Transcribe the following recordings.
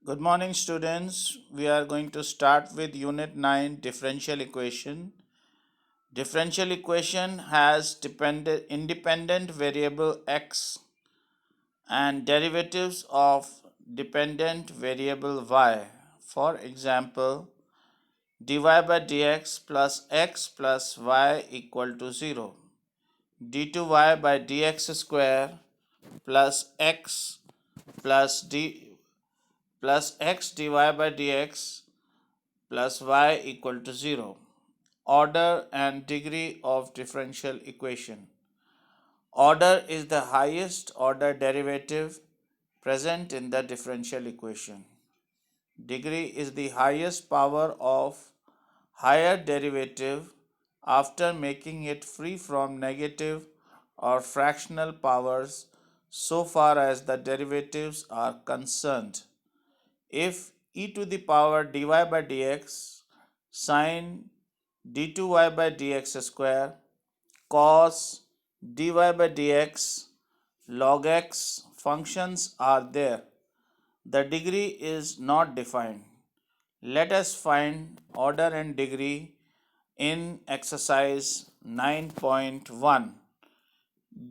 Good morning, students. We are going to start with Unit 9 Differential Equation. Differential equation has independent variable x and derivatives of dependent variable y. For example, dy by dx plus x plus y equal to 0. d2y by dx square plus x plus x dy by dx plus y equal to 0. Order and degree of differential equation. Order is the highest order derivative present in the differential equation. Degree is the highest power of higher derivative after making it free from negative or fractional powers so far as the derivatives are concerned. If e to the power dy by dx sine d2y by dx square cos dy by dx log x functions are there, the degree is not defined. Let us find order and degree in exercise 9.1.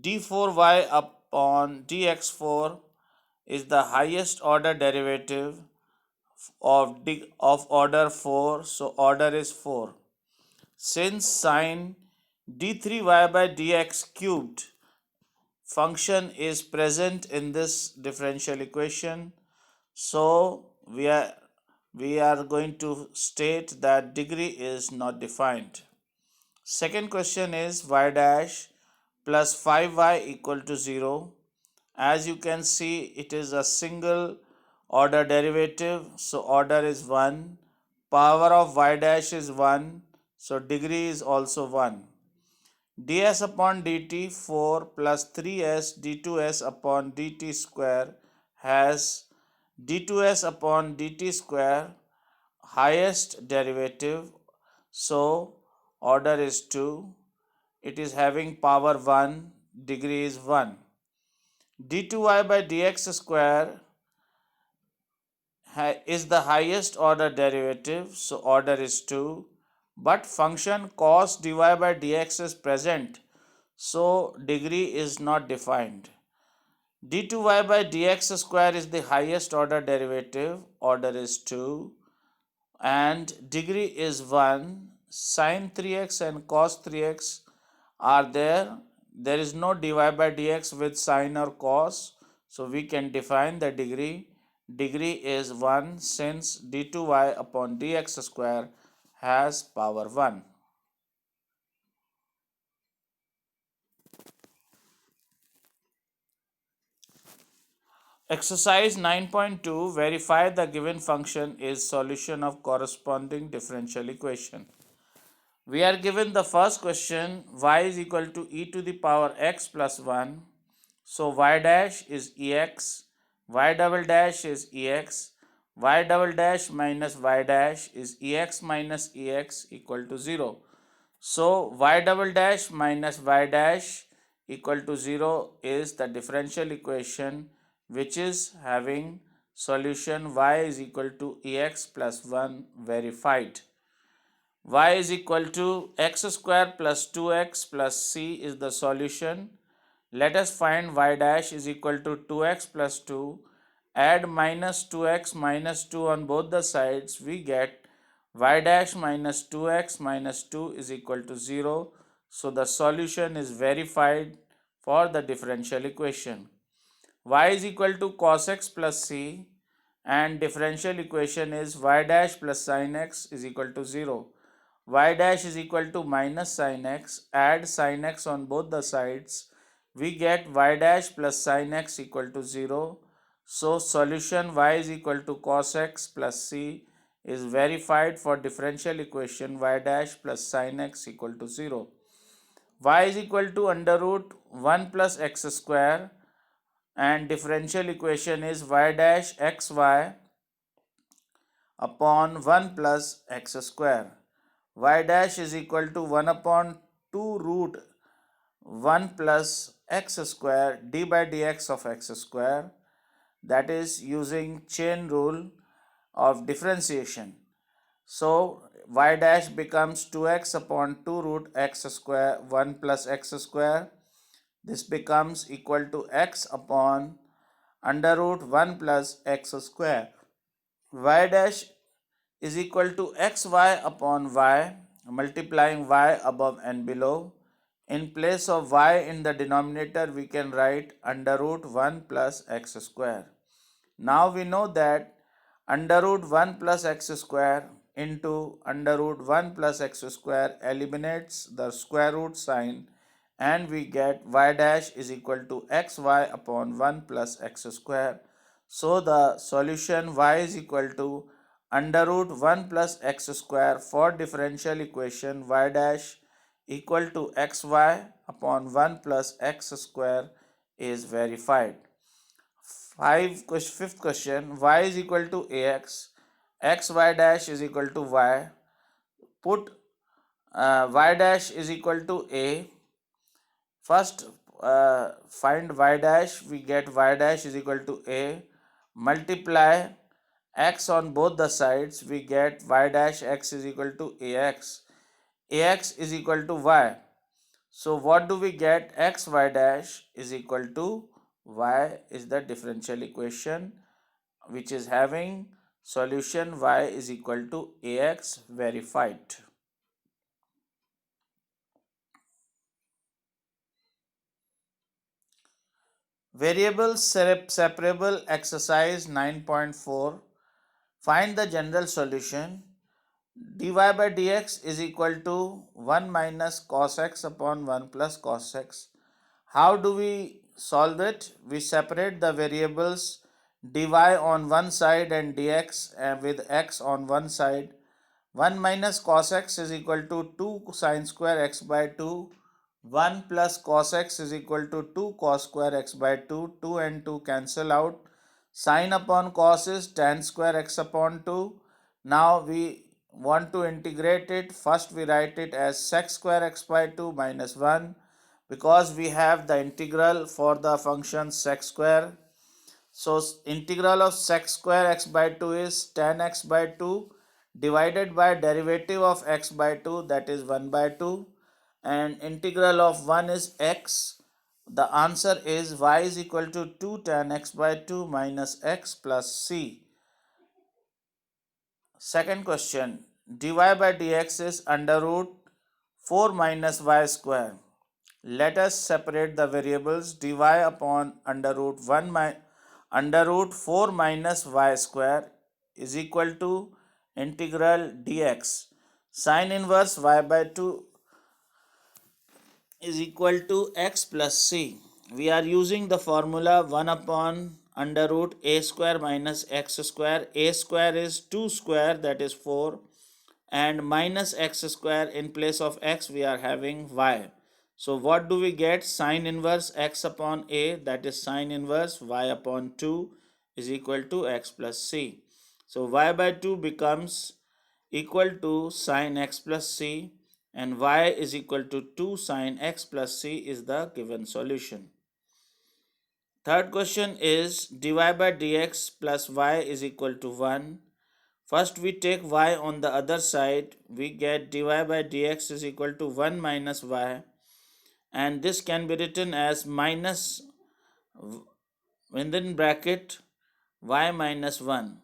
d4y upon dx4 is the highest order derivative of order 4, so order is 4. Since sine d3y by dx cubed function is present in this differential equation, so we are going to state that degree is not defined. Second question is y dash plus 5y equal to 0. As you can see, it is a single order derivative, so order is 1. Power of y dash is 1, so degree is also 1. ds upon dt 4 plus 3s d2s upon dt square has d2s upon dt square highest derivative, so order is 2. It is having power 1, degree is 1. d2y by dx square is the highest order derivative, so order is 2. But function cos dy by dx is present, so degree is not defined. d2y by dx square is the highest order derivative, order is 2, and degree is 1. Sin 3x and cos 3x are there. There is no dy by dx with sin or cos, so we can define the degree. Degree is 1 since d2y upon dx square has power 1. Exercise 9.2, verify the given function is solution of corresponding differential equation. We are given the first question, y is equal to e to the power x plus 1. So y dash is ex, y double dash is ex, y double dash minus y dash is ex minus ex equal to 0. So y double dash minus y dash equal to 0 is the differential equation which is having solution y is equal to ex plus 1 verified. Y is equal to x square plus 2x plus c is the solution. Let us find y dash is equal to 2x plus 2. Add minus 2x minus 2 on both the sides. We get y dash minus 2x minus 2 is equal to 0. So the solution is verified for the differential equation. Y is equal to cos x plus c, and differential equation is y dash plus sin x is equal to 0. Y dash is equal to minus sin x. Add sin x on both the sides. We get y dash plus sin x equal to 0. So solution y is equal to cos x plus c is verified for differential equation y dash plus sin x equal to 0. Y is equal to under root 1 plus x square, and differential equation is y dash xy upon 1 plus x square. Y dash is equal to 1 upon 2 root 1 plus x square d by dx of x square, that is using chain rule. of differentiation. So y dash becomes 2x upon 2 root x square 1 plus x square. This becomes equal to x upon under root 1 plus x square. Y dash is equal to xy upon y, multiplying y above and below. In place of y in the denominator, we can write under root 1 plus x square. Now we know that under root 1 plus x square into under root 1 plus x square eliminates the square root sign, and we get y dash is equal to xy upon 1 plus x square. So the solution y is equal to under root 1 plus x square for differential equation y dash equal to xy upon 1 plus x square is verified. Fifth question, y is equal to ax, xy dash is equal to y. Put y dash is equal to a. First, find y dash, we get y dash is equal to a. Multiply x on both the sides, we get y dash x is equal to ax. Ax is equal to y. So what do we get? X y dash is equal to y is the differential equation which is having solution y is equal to ax verified. Variable separable exercise 9.4. Find the general solution. Dy by dx is equal to 1 minus cos x upon 1 plus cos x. How do we solve it? We separate the variables dy on one side and dx with x on one side. 1 minus cos x is equal to 2 sin square x by 2. 1 plus cos x is equal to 2 cos square x by 2. 2 and 2 cancel out. Sin upon cos is tan square x upon 2. Now we want to integrate it. First we write it as sec square x by 2 minus 1, because we have the integral for the function sec square. So integral of sec square x by 2 is tan x by 2 divided by derivative of x by 2, that is 1 by 2, and integral of 1 is x. The answer is y is equal to 2 tan x by 2 minus x plus c. Second question, dy by dx is under root 4 minus y square. Let us separate the variables. Dy upon under root 4 minus y square is equal to integral dx. Sin inverse y by 2 is equal to x plus c. We are using the formula 1 upon under root a square minus x square. A square is 2 square, that is 4, and minus x square, in place of x we are having y. So what do we get? Sin inverse x upon a, that is sin inverse y upon 2 is equal to x plus c. So y by 2 becomes equal to sin x plus c, and y is equal to 2 sin x plus c is the given solution. Third question is dy by dx plus y is equal to 1. First we take y on the other side, we get dy by dx is equal to 1 minus y, and this can be written as minus within bracket y minus 1.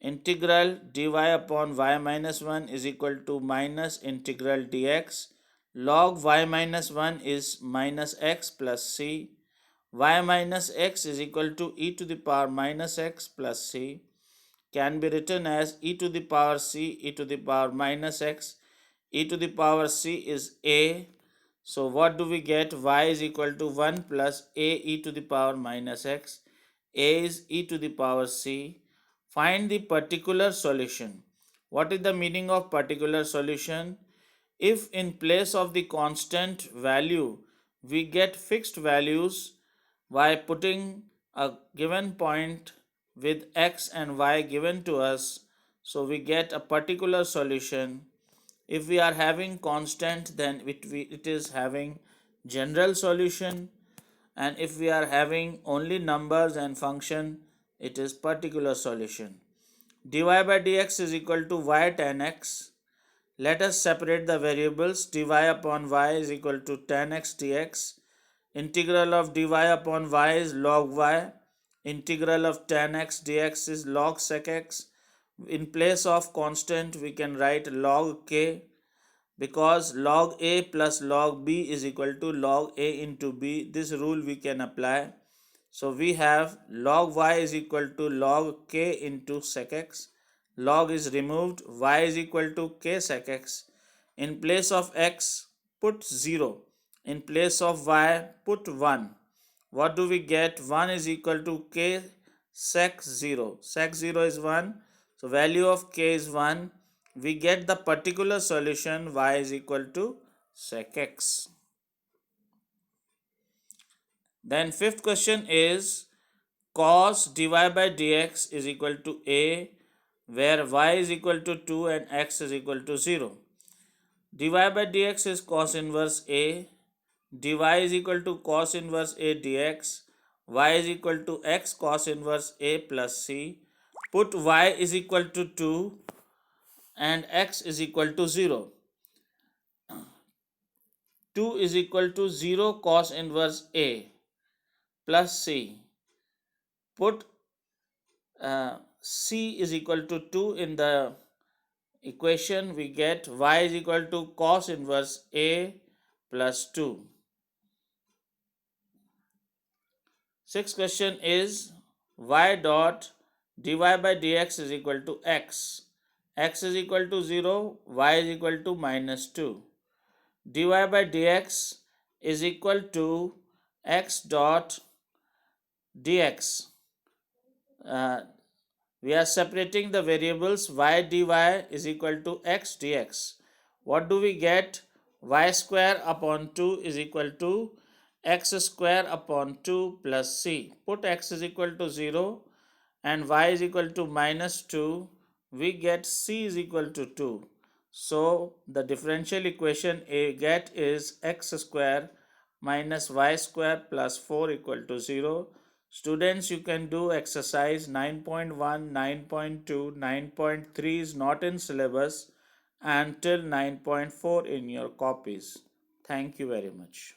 Integral dy upon y minus 1 is equal to minus integral dx. Log y minus 1 is minus x plus c. Y minus x is equal to e to the power minus x plus c, can be written as e to the power c e to the power minus x. E to the power c is a. So what do we get? Y is equal to 1 plus a e to the power minus x. A is e to the power c. Find the particular solution. What is the meaning of particular solution? If in place of the constant value we get fixed values by putting a given point with x and y given to us, so we get a particular solution. If we are having constant, then it is having general solution, and if we are having only numbers and function, it is particular solution. dy by dx is equal to y tan x. Let us separate the variables. Dy upon y is equal to tan x dx. Integral of dy upon y is log y. Integral of tan x dx is log sec x. In place of constant, we can write log k, because log a plus log b is equal to log a into b. This rule we can apply. So we have log y is equal to log k into sec x. Log is removed, y is equal to k sec x. In place of x, put 0. In place of y, put 1. What do we get? 1 is equal to k sec 0. Sec 0 is 1. So value of k is 1. We get the particular solution y is equal to sec x. Then fifth question is cos dy by dx is equal to a, where y is equal to 2 and x is equal to 0. Dy by dx is cos inverse a. Dy is equal to cos inverse a dx. Y is equal to x cos inverse a plus c. Put y is equal to 2 and x is equal to 0. 2 is equal to 0 cos inverse a plus c. Put c is equal to 2 in the equation. We get y is equal to cos inverse a plus 2. Sixth question is y dot dy by dx is equal to x. X is equal to 0, y is equal to minus 2. Dy by dx is equal to x dot dx. We are separating the variables. Y dy is equal to x dx. What do we get? Y square upon 2 is equal to x square upon 2 plus c. Put x is equal to 0 and y is equal to minus 2. We get c is equal to 2. So the differential equation we get is x square minus y square plus 4 equal to 0. Students, you can do exercise 9.1, 9.2, 9.3 is not in syllabus, until 9.4 in your copies. Thank you very much.